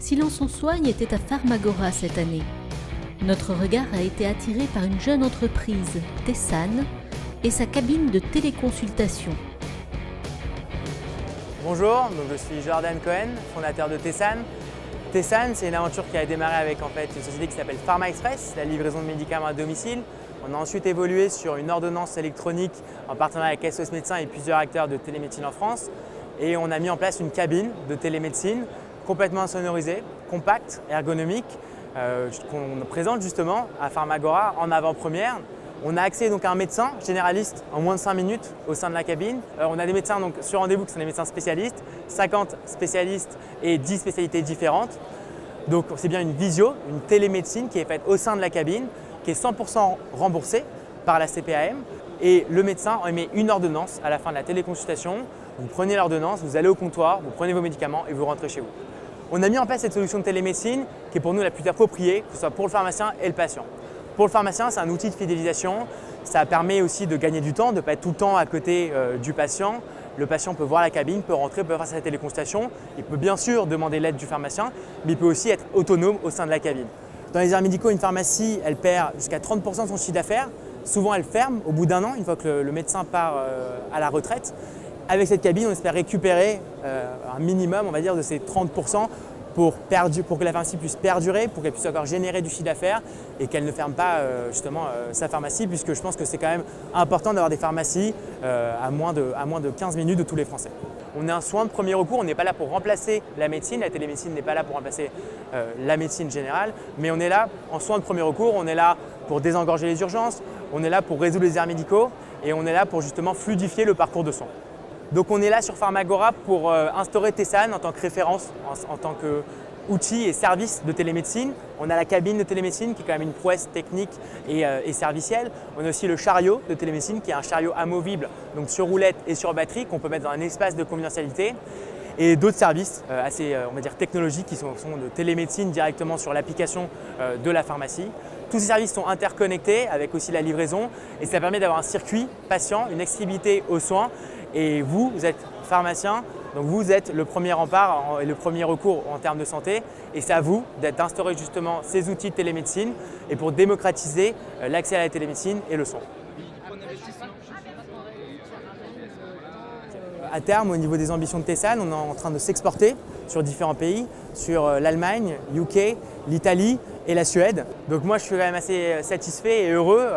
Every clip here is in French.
Silence on soigne était à Pharmagora cette année. Notre regard a été attiré par une jeune entreprise, Tessan, et sa cabine de téléconsultation. Bonjour, je suis Jordan Cohen, fondateur de Tessan. Tessan, c'est une aventure qui a démarré avec une société qui s'appelle Pharma Express, la livraison de médicaments à domicile. On a ensuite évolué sur une ordonnance électronique en partenariat avec SOS Médecins et plusieurs acteurs de télémédecine en France. Et on a mis en place une cabine de télémédecine complètement insonorisée, compacte, ergonomique, qu'on présente justement à Pharmagora en avant-première. On a accès donc à un médecin généraliste en moins de 5 minutes au sein de la cabine. On a des médecins donc, sur rendez-vous qui sont des médecins spécialistes, 50 spécialistes et 10 spécialités différentes. Donc c'est bien une visio, une télémédecine qui est faite au sein de la cabine, qui est 100% remboursée par la CPAM. Et le médecin émet une ordonnance à la fin de la téléconsultation. Vous prenez l'ordonnance, vous allez au comptoir, vous prenez vos médicaments et vous rentrez chez vous. On a mis en place cette solution de télémédecine qui est pour nous la plus appropriée, que ce soit pour le pharmacien et le patient. Pour le pharmacien, c'est un outil de fidélisation. Ça permet aussi de gagner du temps, de ne pas être tout le temps à côté du patient. Le patient peut voir la cabine, peut rentrer, peut faire sa téléconsultation. Il peut bien sûr demander l'aide du pharmacien, mais il peut aussi être autonome au sein de la cabine. Dans les aires médicaux, une pharmacie, elle perd jusqu'à 30% de son chiffre d'affaires. Souvent, elle ferme au bout d'un an, une fois que le médecin part à la retraite. Avec cette cabine, on espère récupérer un minimum, on va dire, de ces 30% pour que la pharmacie puisse perdurer, pour qu'elle puisse encore générer du chiffre d'affaires et qu'elle ne ferme pas sa pharmacie, puisque je pense que c'est quand même important d'avoir des pharmacies à moins de 15 minutes de tous les Français. On est un soin de premier recours, on n'est pas là pour remplacer la médecine, la télémédecine n'est pas là pour remplacer la médecine générale, mais on est là en soin de premier recours, on est là pour désengorger les urgences, on est là pour résoudre les erreurs médicaux et on est là pour justement fluidifier le parcours de soins. Donc on est là sur Pharmagora pour instaurer Tessan en tant que référence, en tant qu'outil et service de télémédecine. On a la cabine de télémédecine qui est quand même une prouesse technique et servicielle. On a aussi le chariot de télémédecine qui est un chariot amovible, donc sur roulette et sur batterie, qu'on peut mettre dans un espace de confidentialité. Et d'autres services assez on va dire, technologiques qui sont de télémédecine directement sur l'application de la pharmacie. Tous ces services sont interconnectés avec aussi la livraison et ça permet d'avoir un circuit patient, une accessibilité aux soins. Et vous êtes pharmacien, donc vous êtes le premier rempart et le premier recours en termes de santé. Et c'est à vous d'instaurer justement ces outils de télémédecine et pour démocratiser l'accès à la télémédecine et le soin. À terme, au niveau des ambitions de Tessan, on est en train de s'exporter sur différents pays, sur l'Allemagne, UK, l'Italie et la Suède. Donc moi, je suis quand même assez satisfait et heureux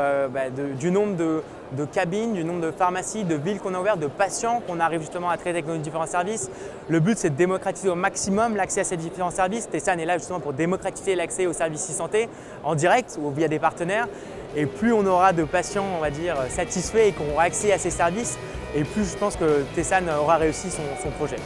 du nombre de cabines, du nombre de pharmacies, de villes qu'on a ouvertes, de patients qu'on arrive justement à traiter avec nos différents services. Le but, c'est de démocratiser au maximum l'accès à ces différents services. Tessan est là justement pour démocratiser l'accès aux services e-santé en direct ou via des partenaires. Et plus on aura de patients, on va dire, satisfaits et qui auront accès à ces services, et plus je pense que Tessan aura réussi son projet.